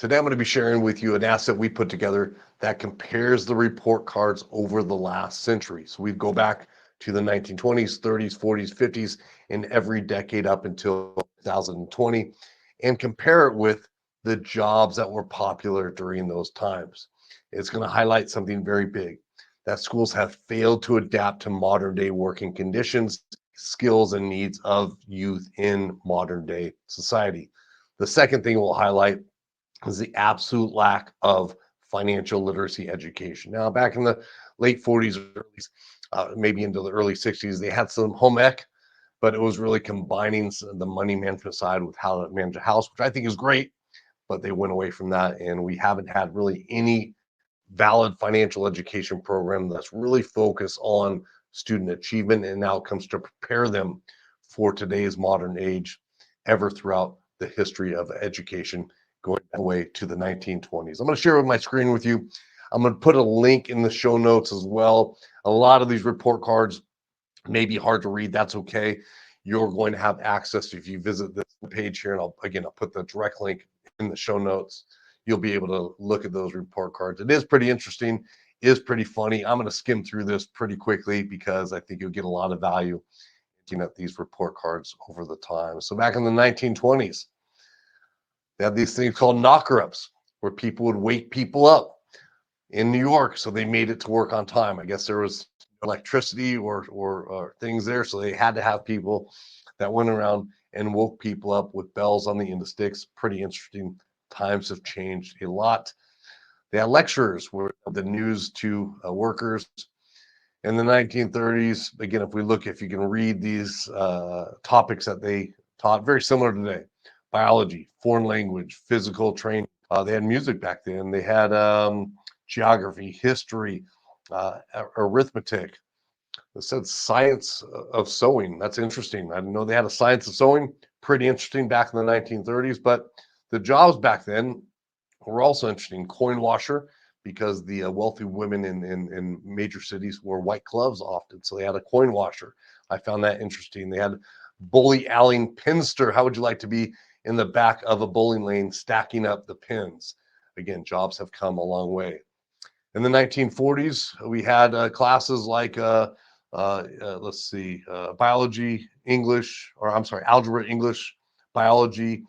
Today, I'm going to be sharing with you an asset we put together that compares the report cards over the last century. So we go back to the 1920s, 30s, 40s, 50s, and every decade up until 2020, and compare it with the jobs that were popular during those times. It's going to highlight something very big, that schools have failed to adapt to modern day working conditions, skills, and needs of youth in modern day society. The second thing we'll highlight is the absolute lack of financial literacy education. Now, back in the late 40s, maybe into the early 60s, they had some home ec, but it was really combining the money management side with how to manage a house, which I think is great. But they went away from that, and we haven't had really any valid financial education program that's really focused on student achievement and outcomes to prepare them for today's modern age ever throughout the history of education going away to the 1920s. I'm going to share my screen with you. I'm going to put a link in the show notes as well. A lot of these report cards may be hard to read. That's okay. You're going to have access if you visit this page here, and I'll put the direct link in the show notes. You'll be able to look at those report cards. It is pretty interesting, is pretty funny. I'm going to skim through this pretty quickly because I think you'll get a lot of value looking at these report cards over the time. So back in the 1920s, they had these things called knocker-ups, where people would wake people up in New York so they made it to work on time. I guess there was electricity or things there, so they had to have people that went around and woke people up with bells on the end of sticks. Pretty interesting. Times have changed a lot. They had lecturers were the news to workers in the 1930s. Again, if you can read these topics that they taught, very similar today: biology, foreign language, physical training. They had music back then. They had geography, history, arithmetic. It said science of sewing. That's interesting. I didn't know they had a science of sewing. Pretty interesting back in the 1930s. But the jobs back then were also interesting. Coin washer, because the wealthy women in major cities wore white gloves often. So they had a coin washer. I found that interesting. They had bully alley pinster. How would you like to be in the back of a bowling lane stacking up the pins? Again, jobs have come a long way. In the 1940s, we had classes like, biology, English, or I'm sorry, algebra, English, biology.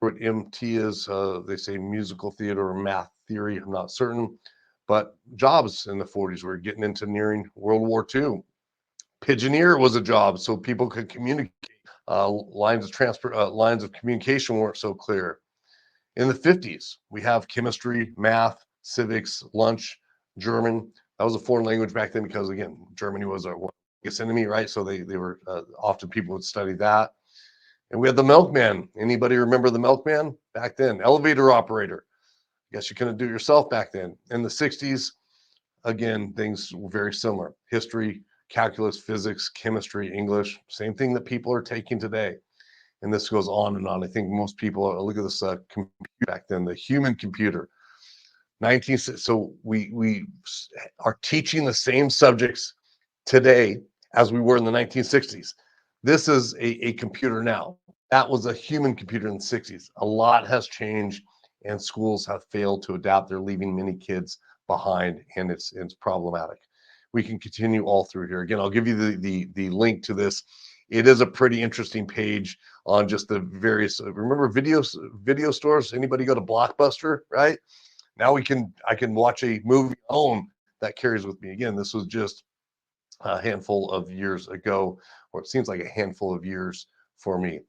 What MT is, they say musical theater or math theory. I'm not certain. But jobs in the 40s were getting into nearing World War II. Pigeoneer was a job so people could communicate. Lines of communication weren't so clear. In the 50s, we have chemistry, math, civics, lunch, German. That was a foreign language back then because, again, Germany was our biggest enemy, right? So they were often people would study that. And we had the milkman. Anybody remember the milkman back then? Elevator operator. I guess you couldn't do it yourself back then. In the 60s, again, things were very similar. History, calculus, physics, chemistry, English, same thing that people are taking today. And this goes on and on. I think most people look at this computer back then, the human computer. 19 so we are teaching the same subjects today as we were in the 1960s. This is a computer now. That was a human computer in the 60s. A lot has changed, and schools have failed to adapt. They're leaving many kids behind, and it's problematic. We can continue all through here. Again, I'll give you the link to this. It is a pretty interesting page on just the various. Remember video stores? Anybody go to Blockbuster, right? Now I can watch a movie home that carries with me. Again, this was just a handful of years ago, or it seems like a handful of years for me.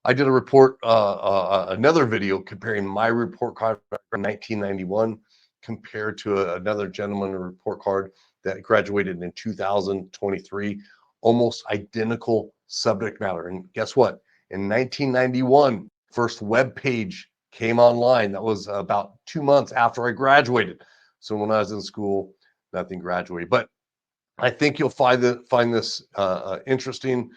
I did a report, another video comparing my report card from 1991 compared to another gentleman report card that graduated in 2023. Almost identical subject matter. And guess what? In 1991, first web page came online. That was about 2 months after I graduated. So when I was in school, nothing graduated. But I think you'll find this interesting.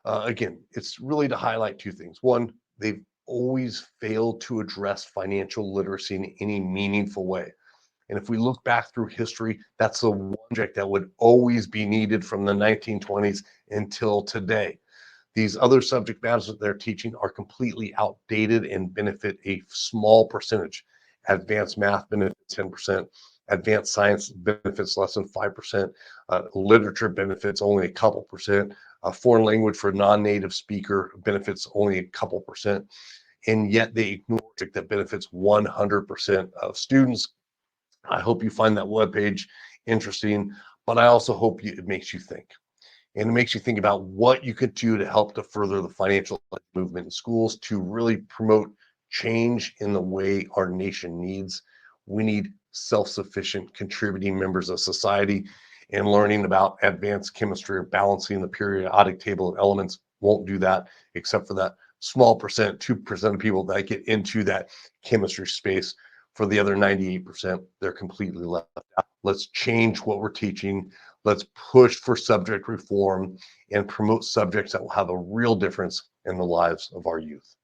Again, it's really to highlight two things. One, they've always failed to address financial literacy in any meaningful way. And if we look back through history, that's the one subject that would always be needed from the 1920s until today. These other subject matters that they're teaching are completely outdated and benefit a small percentage. Advanced math benefits 10%. Advanced science benefits less than 5%. Literature benefits only a couple percent. A foreign language for a non-native speaker benefits only a couple percent. And yet they ignore that benefits 100% of students. I hope you find that webpage interesting, but I also hope it makes you think. And it makes you think about what you could do to help to further the financial movement in schools to really promote change in the way our nation needs. We need self-sufficient contributing members of society, and learning about advanced chemistry or balancing the periodic table of elements won't do that, except for that small percent, 2% of people that get into that chemistry space. For the other 98%, they're completely left out. Let's change what we're teaching. Let's push for subject reform and promote subjects that will have a real difference in the lives of our youth.